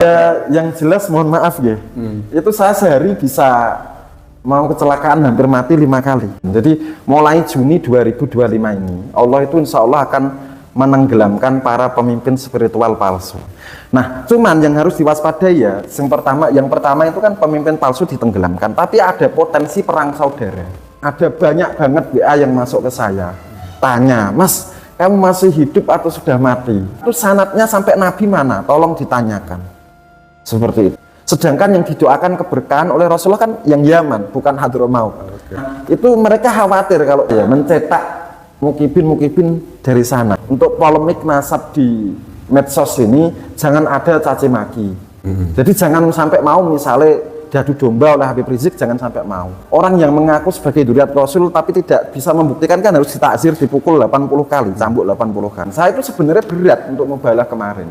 Ya, yang jelas mohon maaf ya, itu saya sehari bisa mau kecelakaan hampir mati 5 kali. Jadi mulai Juni 2025 ini, Allah itu insya Allah akan menenggelamkan para pemimpin spiritual palsu. Nah, cuman yang harus diwaspadai ya, yang pertama itu kan pemimpin palsu ditenggelamkan, tapi ada potensi perang saudara. Ada banyak banget WA yang masuk ke saya, tanya, Mas, kamu masih hidup atau sudah mati? Itu sanadnya sampai Nabi mana? Tolong ditanyakan. Seperti itu. Sedangkan yang didoakan keberkahan oleh Rasulullah kan yang Yaman, bukan Hadramaut. Itu mereka khawatir kalau ya mencetak mukibin dari sana. Untuk polemik nasab di medsos ini jangan ada caci maki. Jadi jangan sampai mau misalnya diadu domba oleh Habib Rizik, jangan sampai mau. Orang yang mengaku sebagai dzurriyyat Rasul tapi tidak bisa membuktikan kan harus ditakzir, dipukul 80 kali, cambuk 80 kali. Saya itu sebenarnya berat untuk mubalah kemarin.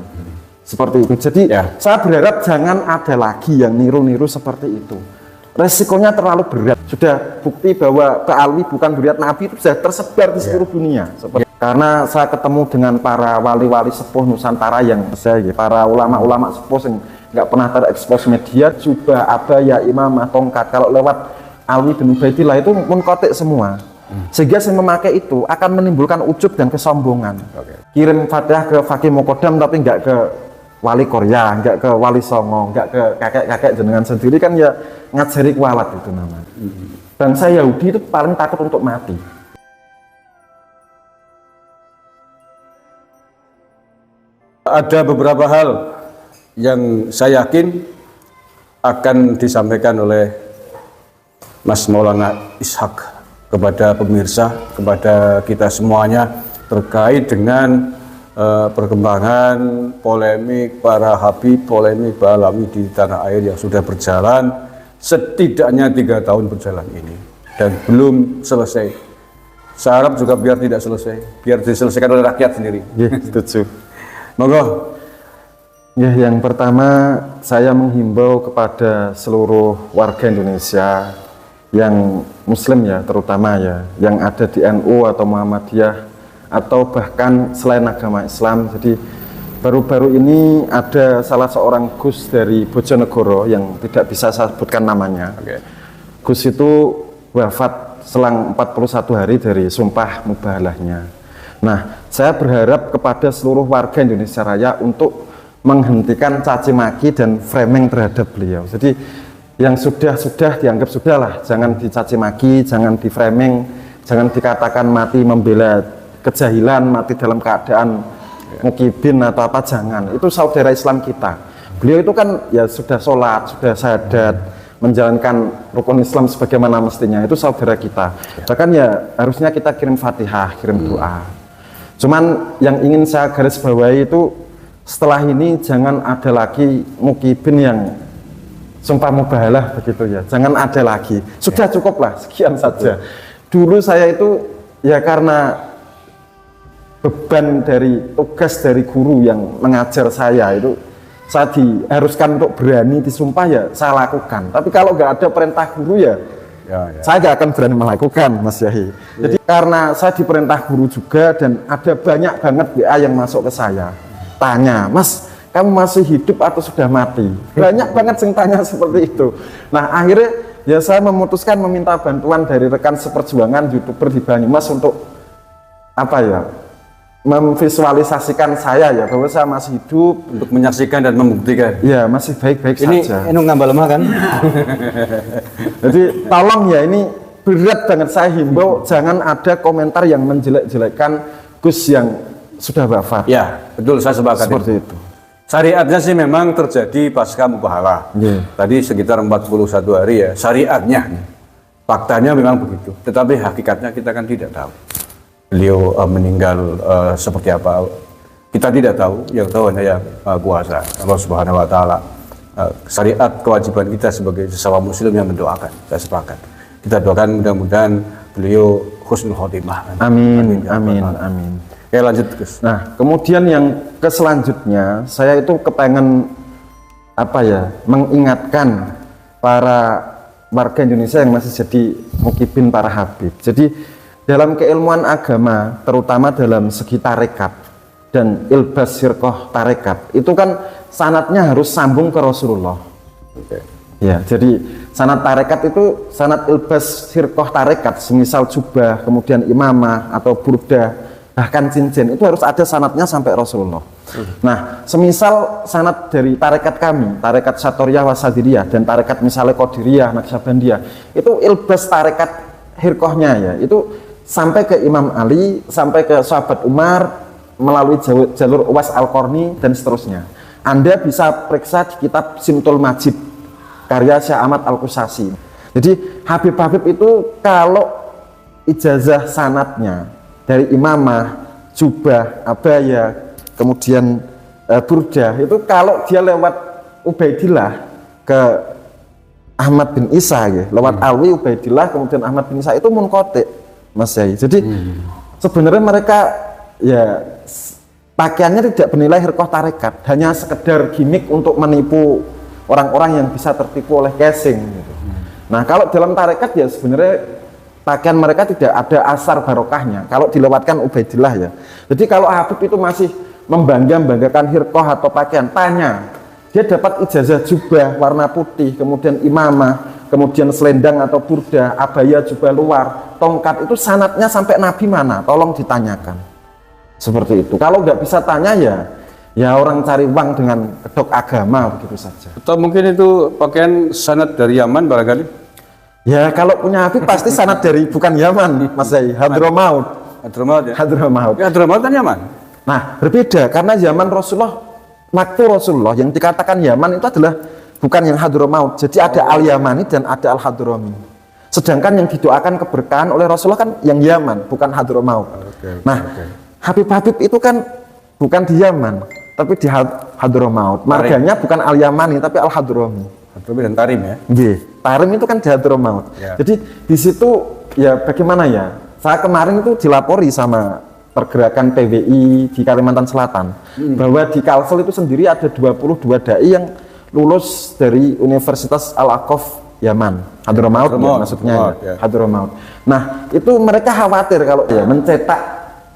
Seperti itu. Jadi saya berharap jangan ada lagi yang niru-niru seperti itu. Resikonya terlalu berat. Sudah bukti bahwa Pak Alwi bukan dzurriyyat Nabi itu sudah tersebar di seluruh dunia. Karena saya ketemu dengan para wali-wali sepuh Nusantara yang para ulama-ulama sepuh yang nggak pernah terekspos media, jubah, abaya, imamah, tongkat. Kalau lewat Alwi bin Ubaidillah itu munqati semua. Sehingga saya memakai itu akan menimbulkan ujub dan kesombongan. Kirim Fatihah ke Fakih Muqaddam tapi nggak ke Wali Korea, nggak ke Wali Songo, nggak ke kakek-kakek jenengan sendiri kan ya ngajari kualat itu namanya. Bangsa Yahudi itu paling takut untuk mati. Ada beberapa hal yang saya yakin akan disampaikan oleh Mas Maulana Ishak kepada pemirsa, kepada kita semuanya terkait dengan perkembangan polemik para habib, polemik Pak Alawi di tanah air yang sudah berjalan setidaknya 3 tahun berjalan ini dan belum selesai. Saya harap juga biar tidak selesai, biar diselesaikan oleh rakyat sendiri. Ya, setuju. Monggo. Ya, yang pertama saya menghimbau kepada seluruh warga Indonesia yang Muslim ya, terutama ya, yang ada di NU atau Muhammadiyah atau bahkan selain agama Islam. Jadi baru-baru ini ada salah seorang Gus dari Bojonegoro yang tidak bisa saya sebutkan namanya. Gus itu wafat selang 41 hari dari sumpah mubalahnya. Nah, saya berharap kepada seluruh warga Indonesia Raya untuk menghentikan caci maki dan framing terhadap beliau. Jadi yang sudah dianggap sudahlah, jangan dicaci maki, jangan di framing, jangan dikatakan mati membela kejahilan, mati dalam keadaan mukibin atau apa, jangan. Itu saudara Islam kita. Beliau itu kan ya sudah sholat, sudah syahadat, menjalankan rukun Islam sebagaimana mestinya. Itu saudara kita. Bahkan ya harusnya kita kirim Fatihah, kirim doa. Cuman yang ingin saya garis bawahi itu setelah ini jangan ada lagi mukibin yang sumpah mubahalah begitu ya. Jangan ada lagi. Sudah cukuplah, sekian saja. Dulu saya itu ya karena beban dari tugas dari guru yang mengajar saya itu, saya diharuskan untuk berani disumpah ya saya lakukan. Tapi kalau nggak ada perintah guru ya saya nggak akan berani melakukan, Mas Yahi. Jadi karena saya diperintah guru juga dan ada banyak banget WA yang masuk ke saya, tanya, Mas, kamu masih hidup atau sudah mati? Banyak banget yang tanya seperti itu. Nah, akhirnya ya saya memutuskan meminta bantuan dari rekan seperjuangan YouTuber di Banyumas untuk apa ya, memvisualisasikan saya ya bahwa saya masih hidup, Untuk menyaksikan dan membuktikan. ya masih baik-baik saja. Ini ngambal lemah kan? Jadi tolong ya, ini berat banget, saya himbau jangan ada komentar yang menjelek-jelekkan Gus yang sudah wafat. Ya, betul, saya sepakat. Seperti itu. Syariatnya sih memang terjadi pasca mubahalah. Tadi sekitar 41 hari ya, syariatnya. Faktanya memang begitu. Tetapi hakikatnya kita kan tidak tahu. Beliau meninggal seperti apa, kita tidak tahu. Yang tahu hanya yang kuasa Allah Subhanahu Wa Taala. Syariat kewajiban kita sebagai sesama Muslim yang mendoakan. Saya sepakat. Kita doakan mudah-mudahan beliau husnul khotimah. Amin, amin, amin. Oke, lanjut Gus. Nah, kemudian yang selanjutnya saya itu kepengen apa ya, mengingatkan para warga Indonesia yang masih jadi mukibin para habib. Jadi dalam keilmuan agama, terutama dalam segi tarekat, dan ilbas sirkoh tarekat itu kan sanatnya harus sambung ke Rasulullah. Oke. Ya, jadi sanat tarekat itu sanat ilbas sirkoh tarekat, semisal jubah, kemudian imamah atau burdah, bahkan cincin itu harus ada sanatnya sampai Rasulullah. Nah, semisal sanat dari tarekat kami, tarekat Satoriyah Wasadiriyah dan tarekat misalnya Qadiriyah, Naqsabandiyah, itu ilbas tarekat hirkohnya ya, itu sampai ke Imam Ali, sampai ke sahabat Umar melalui jalur Uwais Al-Qarni dan seterusnya. Anda bisa periksa di kitab Simtul Majid karya Syekh Ahmad Al-Qusasi. Jadi Habib-Habib itu kalau ijazah sanatnya dari imamah, jubah, abaya, kemudian burdah, itu kalau dia lewat Ubaidillah ke Ahmad bin Isa ya, lewat Alwi Ubaidillah kemudian Ahmad bin Isa itu munqati, Mas Yai. Jadi sebenarnya mereka ya pakaiannya tidak bernilai hirqah tarekat, hanya sekedar gimmick untuk menipu orang-orang yang bisa tertipu oleh casing gitu. Nah, kalau dalam tarekat ya sebenarnya pakaian mereka tidak ada asar barokahnya kalau dilewatkan Ubaidillah ya. Jadi kalau Habib itu masih membanggakan hirqah atau pakaian, tanya, dia dapat ijazah jubah warna putih, kemudian imamah, kemudian selendang atau burdah, abaya jubah luar, tongkat, itu sanatnya sampai Nabi mana? Tolong ditanyakan. Seperti itu. Kalau nggak bisa tanya ya orang cari uang dengan kedok agama begitu saja. Atau mungkin itu pakaian sanad dari Yaman barangkali? Ya kalau punya Habib pasti sanad dari bukan Yaman, Mas Zai, Hadramaut. Hadramaut ya? Hadramaut. Ya, Hadramaut kan Yaman? Nah, berbeda karena zaman Rasulullah, waktu Rasulullah yang dikatakan Yaman itu adalah bukan yang Hadramaut. Jadi ada Al-Yamani dan ada Al-Hadrami. Sedangkan yang didoakan keberkahan oleh Rasulullah kan yang Yaman, bukan Hadramaut. Nah, Habib-Habib itu kan bukan di Yaman, tapi di Hadramaut. Marganya bukan Al-Yamani, tapi Al-Hadrami. Hadrami dan Tarim ya? Iya, Tarim itu kan di Hadramaut. Ya. Jadi di situ ya bagaimana ya? Saya kemarin itu dilapori sama pergerakan PWI di Kalimantan Selatan bahwa di Kalsel itu sendiri ada 22 dai yang lulus dari Universitas Al-Aqaf Yaman, Hadramaut ya, maksudnya ya. Hadramaut. Nah, itu mereka khawatir kalau ya mencetak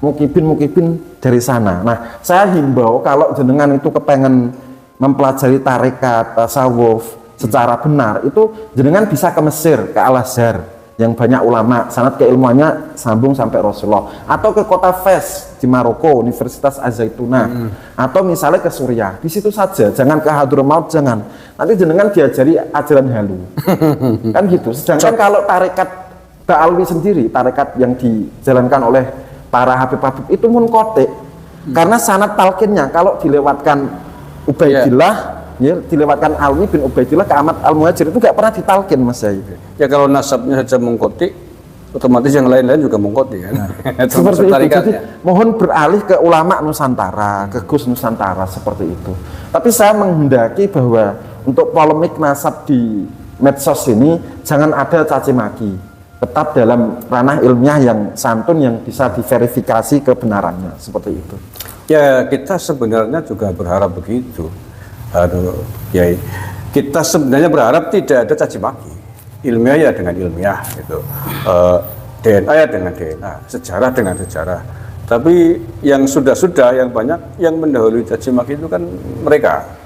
mukibin dari sana. Nah, saya himbau kalau jenengan itu kepengen mempelajari tarekat, tasawuf secara benar, itu jenengan bisa ke Mesir, ke Al-Azhar yang banyak ulama, sanad keilmuannya sambung sampai Rasulullah, atau ke kota Fes di Maroko, Universitas Az-Zaituna, atau misalnya ke Suriah. Di situ saja, jangan ke Hadramaut, jangan. Nanti jenengan diajari ajaran halu. Kan gitu. Sedangkan kalau tarekat Ba'alwi sendiri, tarekat yang dijalankan oleh para Habib-Habib itu munqati. Karena sanad talqinnya kalau dilewatkan Ubaidillah, ya, dilewatkan Alwi bin Ubaidillah ke Ahmad Al-Muhajir itu gak pernah ditalqin, Mas Yai. Ya kalau nasabnya saja munqati, otomatis yang lain-lain juga munqati kan. Seperti itu. Jadi mohon beralih ke ulama Nusantara, ke Gus Nusantara seperti itu. Tapi saya menghendaki bahwa untuk polemik nasab di medsos ini jangan ada caci maki. Tetap dalam ranah ilmiah yang santun yang bisa diverifikasi kebenarannya seperti itu. Ya kita sebenarnya juga berharap begitu. Ya kita sebenarnya berharap tidak ada caci maki. Ilmiah ya dengan ilmiah gitu. DNA ya dengan DNA, sejarah dengan sejarah. Tapi yang sudah-sudah yang banyak yang mendahului caci maki itu kan mereka.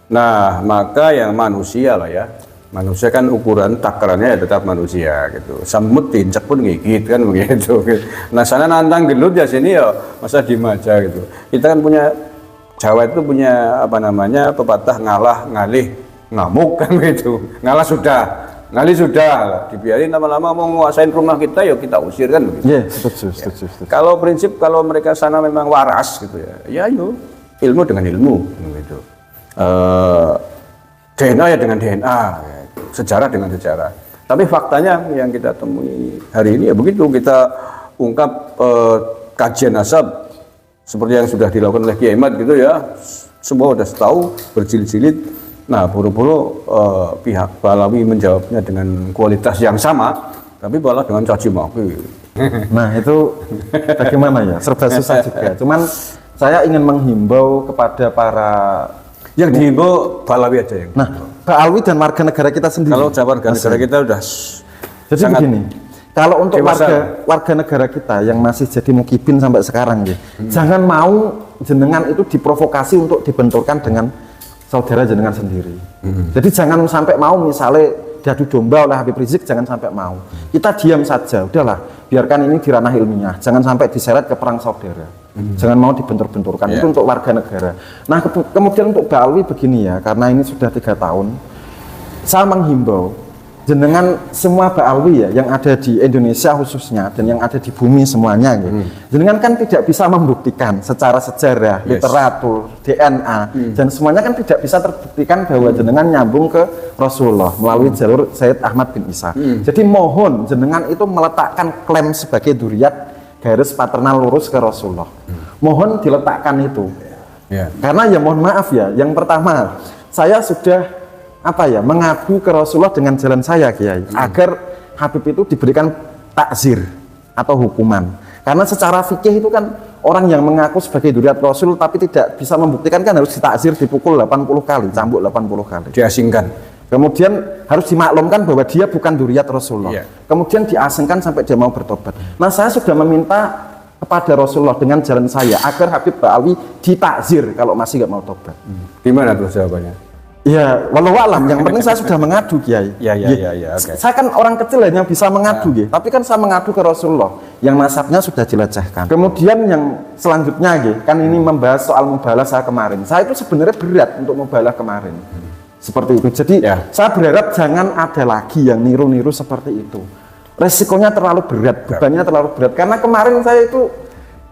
Nah maka yang manusia lah ya. Manusia kan ukuran takarannya ya tetap manusia gitu. Samut diinjak pun gigit kan begitu. Nah sana nantang gelut ya sini ya masa diem aja gitu. Kita kan punya Jawa itu punya apa namanya pepatah ngalah ngalih ngamuk kan gitu. Ngalah sudah, ngalih sudah. Dibiarin lama-lama mau nguasain rumah kita ya kita usir kan begitu. Iya, setuju. Kalau prinsip kalau mereka sana memang waras gitu ya yuk ilmu dengan ilmu gitu. DNA ya dengan DNA. Sejarah dengan sejarah. Tapi faktanya yang kita temui hari ini ya begitu, kita ungkap kajian nasab seperti yang sudah dilakukan oleh Kiai Ahmad gitu ya. Semua sudah tahu berjilid-jilid. Nah, buru-buru pihak Ba'alawi menjawabnya dengan kualitas yang sama, tapi malah dengan caci maki. Nah, itu bagaimana ya? Serba susah juga. Cuman saya ingin menghimbau kepada para yang dihimbau Ba'alawi aja yang. Nah, Ba'alwi dan warga negara kita sendiri. Kalau warga negara kita udah jadi begini, kalau untuk warga negara kita yang masih jadi mukibin sampai sekarang, jangan mau jenengan itu diprovokasi untuk dibenturkan dengan saudara jenengan sendiri. Jadi jangan sampai mau misalnya diadu domba oleh Habib Rizik, jangan sampai mau. Kita diam saja, udahlah, biarkan ini di ranah ilmiah. Jangan sampai diseret ke perang saudara. Jangan mau dibentur-benturkan. Itu untuk warga negara. Nah, kemudian untuk Mbak Alwi begini ya, karena ini sudah 3 tahun, saya menghimbau jenengan semua Mbak Alwi ya, yang ada di Indonesia khususnya dan yang ada di bumi semuanya gitu. Jenengan kan tidak bisa membuktikan secara sejarah, literatur, DNA dan semuanya kan tidak bisa terbuktikan bahwa jenengan nyambung ke Rasulullah melalui jalur Sayyid Ahmad bin Isa. Jadi mohon jenengan itu meletakkan klaim sebagai dzurriyyat garis paternal lurus ke Rasulullah. Mohon diletakkan itu. Karena ya mohon maaf ya, yang pertama saya sudah mengadu ke Rasulullah dengan jalan saya, Kiai, agar Habib itu diberikan takzir atau hukuman. Karena secara fikih itu kan orang yang mengaku sebagai dzurriyyat Rasul tapi tidak bisa membuktikan kan harus ditakzir, dipukul 80 kali, cambuk 80 kali. Diasingkan. Kemudian harus dimaklumkan bahwa dia bukan dzurriyyat Rasulullah. Kemudian diasingkan sampai dia mau bertobat. Nah, saya sudah meminta kepada Rasulullah dengan jalan saya agar Habib Ba'alwi ditakzir kalau masih nggak mau tobat. Gimana tuh jawabannya? Ya, walau alam, yang penting saya sudah mengadu, Kiai. Okay. Saya kan orang kecil hanya bisa mengadu, tapi kan saya mengadu ke Rasulullah yang nasabnya sudah dilecehkan. Kemudian yang selanjutnya, kan ini membahas soal mubalah saya kemarin. Saya itu sebenarnya berat untuk mubalah kemarin. Seperti itu. Jadi saya berharap jangan ada lagi yang niru-niru seperti itu. Resikonya terlalu berat, bebannya terlalu berat. Karena kemarin saya itu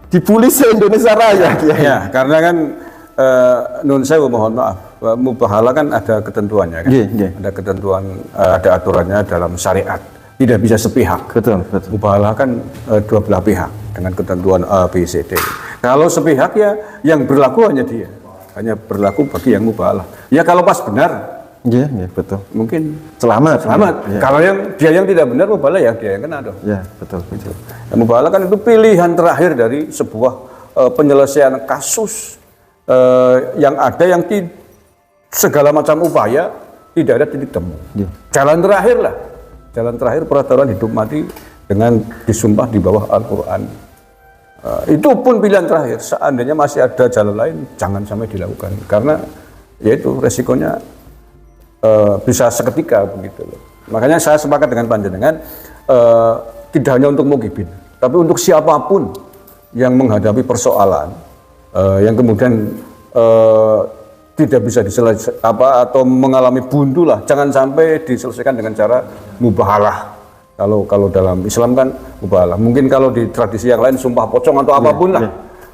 dibully se-Indonesia Raya, Kiai. Ya, karena kan nun saya mohon maaf, mubahalah kan ada ketentuannya kan, ada ketentuan, ada aturannya dalam syariat, tidak bisa sepihak. Betul. Mubahalah kan dua belah pihak dengan ketentuan A, B, C, D. Kalau sepihak ya yang berlaku hanya dia, hanya berlaku bagi yang mubahalah. Ya kalau pas benar, betul. mungkin selamat. Kalau dia yang tidak benar, mubahalah ya dia yang kena dong. Betul. Mubahalah kan itu pilihan terakhir dari sebuah penyelesaian kasus yang ada yang segala macam upaya tidak ada titik temu. Jalan terakhir peraturan hidup mati dengan disumpah di bawah Al-Quran. Itu pun pilihan terakhir. Seandainya masih ada jalan lain, jangan sampai dilakukan karena yaitu resikonya bisa seketika begitu loh. Makanya saya sepakat dengan panjenengan, tidak hanya untuk Mukibin, tapi untuk siapapun yang menghadapi persoalan yang kemudian tidak bisa diselesaikan atau mengalami buntu lah, jangan sampai diselesaikan dengan cara mubahalah. Kalau dalam Islam kan mubahalah. Mungkin kalau di tradisi yang lain sumpah pocong atau apapun lah.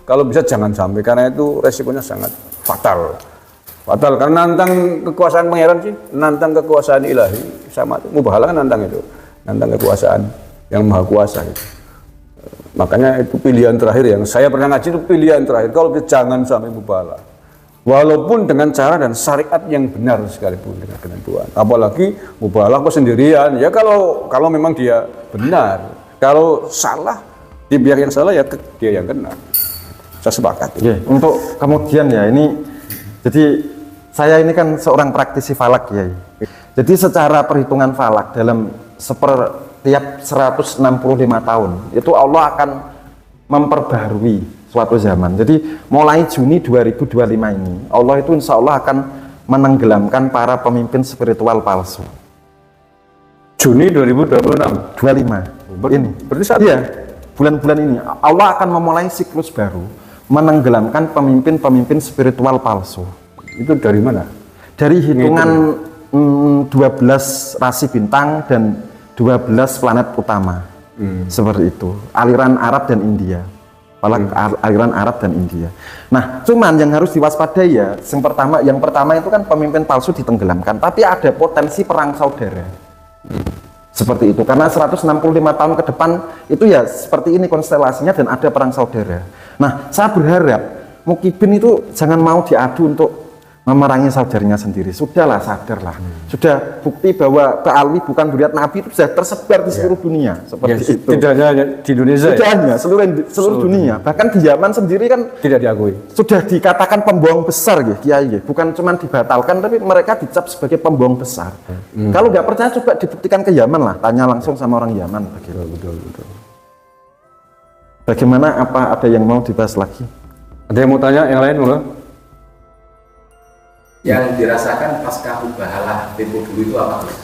Kalau bisa jangan sampai, karena itu resikonya sangat fatal. Karena nantang kekuasaan pangeran sih, nantang kekuasaan ilahi sama mubahalah kan nantang itu, nantang kekuasaan yang maha kuasa itu. Makanya itu pilihan terakhir yang saya pernah ngaji, itu pilihan terakhir. Kalau jangan sampai mubahalah, walaupun dengan cara dan syariat yang benar sekalipun dengan ketentuan. Apalagi mubahalah kok sendirian. Ya kalau memang dia benar, kalau salah di pihak yang salah ya dia yang kena. Saya sepakat. Untuk kemudian ya ini, jadi saya ini kan seorang praktisi falak, ya. Jadi secara perhitungan falak dalam tiap 165 tahun itu Allah akan memperbaharui suatu zaman. Jadi mulai Juni 2025 ini Allah itu insya Allah akan menenggelamkan para pemimpin spiritual palsu. Juni 2025 ini berarti saat bulan-bulan ini Allah akan memulai siklus baru, menenggelamkan pemimpin-pemimpin spiritual palsu. Itu dari mana? Dari hitungan 12 rasi bintang dan 12 planet utama. Seperti itu. Aliran Arab dan India. Aliran Arab dan India. Nah, cuman yang harus diwaspadai ya, yang pertama itu kan pemimpin palsu ditenggelamkan, tapi ada potensi perang saudara. Seperti itu. Karena 165 tahun ke depan itu ya seperti ini konstelasinya dan ada perang saudara. Nah, saya berharap Mukibin itu jangan mau diadu untuk memerangi saudaranya sendiri. Sudahlah, sadarlah. Sudah bukti bahwa Ba'alwi bukan dzurriyyat Nabi itu sudah tersebar di seluruh dunia. Seperti itu. Tidak hanya di Indonesia. Tidak hanya seluruh dunia. Bahkan di Yaman sendiri kan tidak diakui. Sudah dikatakan pembohong besar, Kiai. Bukan cuma dibatalkan, tapi mereka dicap sebagai pembohong besar. Kalau nggak percaya coba dibuktikan ke Yaman lah. Tanya langsung sama orang Yaman. Begitu. Betul. Bagaimana? Apa ada yang mau dibahas lagi? Ada yang mau tanya yang lain, Mula? Yang dirasakan pasca mubahalah tempo dulu itu apa, Gus?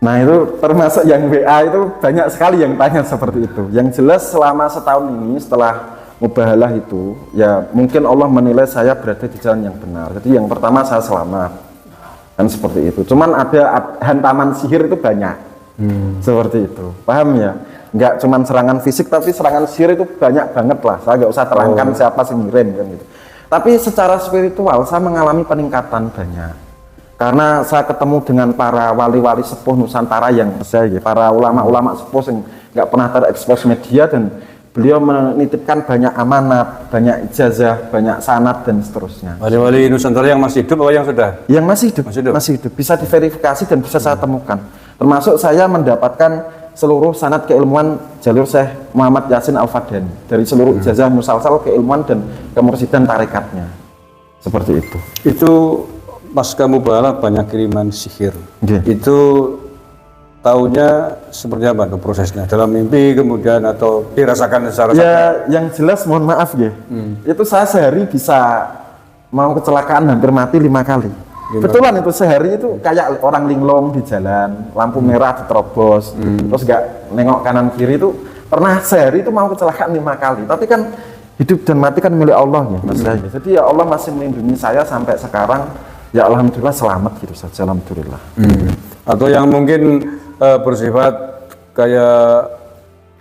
Nah itu termasuk yang WA itu banyak sekali yang tanya seperti itu. Yang jelas selama setahun ini setelah mubahalah itu, ya mungkin Allah menilai saya berada di jalan yang benar. Jadi yang pertama saya selamat, kan seperti itu. Cuman ada hantaman sihir itu banyak, seperti itu. Paham ya? Nggak cuman serangan fisik, tapi serangan sihir itu banyak banget lah. Saya nggak usah terangkan siapa sih ngirim kan gitu. Tapi secara spiritual saya mengalami peningkatan banyak. Karena saya ketemu dengan para wali-wali sepuh Nusantara yang para ulama-ulama sepuh yang nggak pernah terekspos media, dan beliau menitipkan banyak amanat, banyak ijazah, banyak sanad dan seterusnya. Wali-wali Nusantara yang masih hidup atau yang sudah? Yang masih hidup, masih hidup. Bisa diverifikasi dan bisa saya temukan. Termasuk saya mendapatkan seluruh sanad keilmuan jalur Syekh Muhammad Yasin Al-Fadani, dari seluruh ijazah musalsal keilmuan dan kemursidan tarekatnya. Seperti itu. Itu pasca mubahalah banyak kiriman sihir. Yeah. Itu tahunya seperti apa tuh prosesnya? Dalam mimpi kemudian atau dirasakan secara ya yang jelas mohon maaf ya, itu saya sehari bisa mau kecelakaan hampir mati 5 kali. Betulan itu sehari itu kayak orang linglung di jalan, lampu merah diterobos, terus nggak nengok kanan kiri. Itu pernah sehari itu mau kecelakaan 5 kali. Tapi kan hidup dan mati kan milik Allah ya, Mas Rai. Jadi ya Allah masih melindungi saya sampai sekarang. Ya alhamdulillah selamat gitu saja, alhamdulillah. Atau yang mungkin bersifat kayak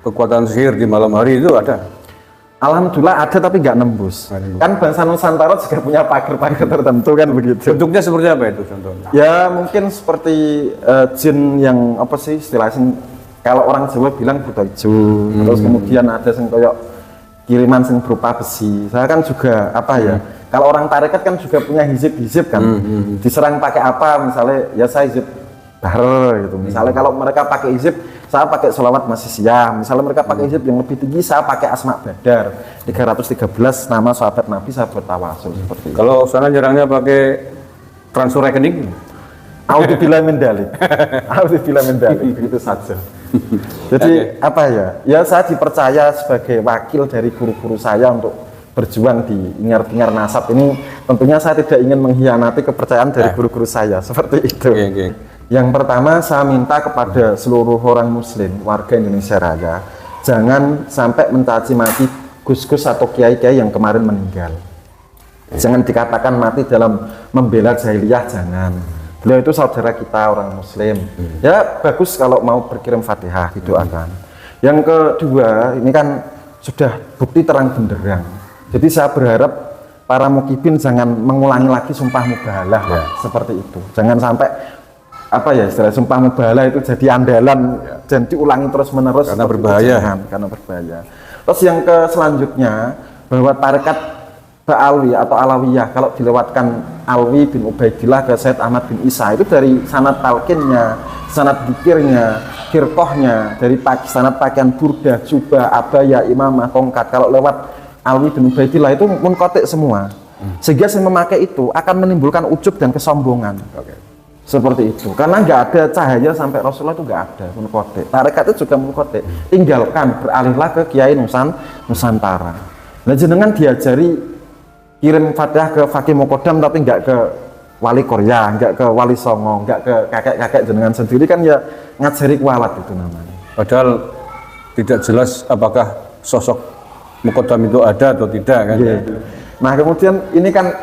kekuatan sihir di malam hari itu ada? Alhamdulillah ada, tapi nggak nembus. Kan bangsa Nusantara juga punya pagar-pagar tertentu kan begitu. Bentuknya seperti apa itu contohnya? Ya mungkin seperti jin yang apa sih istilahnya, kalau orang Jawa bilang buta hijau. Terus kemudian ada yang kayak kiriman yang berupa besi. Saya kan juga apa ya, kalau orang tarekat kan juga punya hizib kan, diserang pakai apa, misalnya ya saya hizib bahar gitu. Misalnya kalau mereka pakai hizib, saya pakai sholawat masih siang. Misalnya mereka pakai hizib yang lebih tinggi, saya pakai asma badar 313 nama sahabat Nabi, saya bertawasul seperti itu. Kalau sana nyerangnya pakai transfer rekening? Audzubillah min dzalik. Audzubillah min dzalik, begitu saja. Jadi apa ya? Ya saya dipercaya sebagai wakil dari guru-guru saya untuk berjuang di ingar-ingar nasab ini. Tentunya saya tidak ingin mengkhianati kepercayaan dari guru-guru saya, seperti itu. Yang pertama saya minta kepada seluruh orang muslim, warga Indonesia Raya, jangan sampai mencaci maki gus-gus atau kiai-kiai yang kemarin meninggal. Jangan dikatakan mati dalam membela jahiliyah, jangan. Beliau itu saudara kita orang muslim. Ya bagus kalau mau berkirim Fatihah, didoakan. Yang kedua, ini kan sudah bukti terang benderang. Jadi saya berharap para mukibin jangan mengulangi lagi sumpah mubahalah seperti itu. Jangan sampai apa ya istilah sumpah mubahalah itu jadi andalan dan diulangi terus menerus karena berbahaya. Karena berbahaya. Terus yang selanjutnya, bahwa tarekat Ba'alwi atau Alawiyah kalau dilewatkan Alwi bin Ubaidillah ke Said Ahmad bin Isa, itu dari sanad talqinnya, sanad dikirnya, kirkohnya, dari sanad pakaian burdah, jubah, abaya, imamah, tongkat, kalau lewat Alwi bin Ubaidillah itu munqati semua. Sehingga yang memakai itu akan menimbulkan ujub dan kesombongan. Seperti itu, karena nggak ada cahaya sampai Rasulullah itu nggak ada munqati. Tarekat itu juga munqati. Tinggalkan, beralihlah ke Kiai Nusantara. Nah jenengan diajari kirim Fatihah ke Fakih Mokodam tapi nggak ke Wali Korea, nggak ke Wali Songo, nggak ke kakek-kakek jenengan sendiri, kan ya ngajari kualat itu namanya. Padahal Tidak jelas apakah sosok Mokodam itu ada atau tidak kan. Nah kemudian ini kan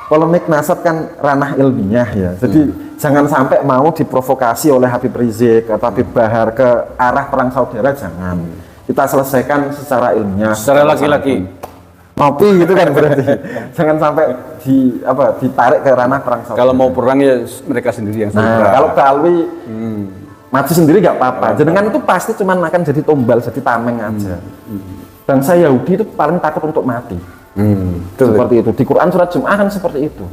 polemik nasab kan ranah ilmiah ya. Jadi jangan sampai mau diprovokasi oleh Habib Rizik atau Habib Bahar ke arah perang saudara, jangan. Kita selesaikan secara ilmiah. Secara laki-laki. Ngopi gitu kan berarti. Jangan sampai ditarik ke ranah perang saudara. Kalau mau perang ya mereka sendiri yang nah, kalau Pak Alwi mati sendiri nggak apa-apa. Jenengan itu pasti cuma akan jadi tumbal, jadi tameng aja. Bangsa Yahudi itu paling takut untuk mati. Seperti itu. Di Quran surat Jum'ah kan seperti itu.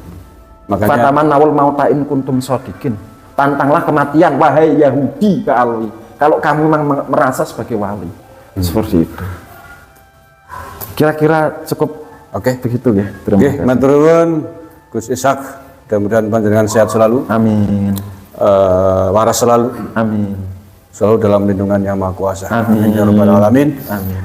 Makanya Fataman nawal mautain kuntum sodikin. Tantanglah kematian wahai Yahudi ke Alwi. Kalau kamu memang merasa sebagai wali. Seperti itu. Kira-kira cukup begitu ya. Terima kasih. Matur nuwun Gus Ishak. Mudah-mudahan panjenengan sehat selalu. Amin. Waras selalu. Amin. Selalu dalam lindungan Yang Maha Kuasa. Amin. Ya Rabbal Alamin. Amin.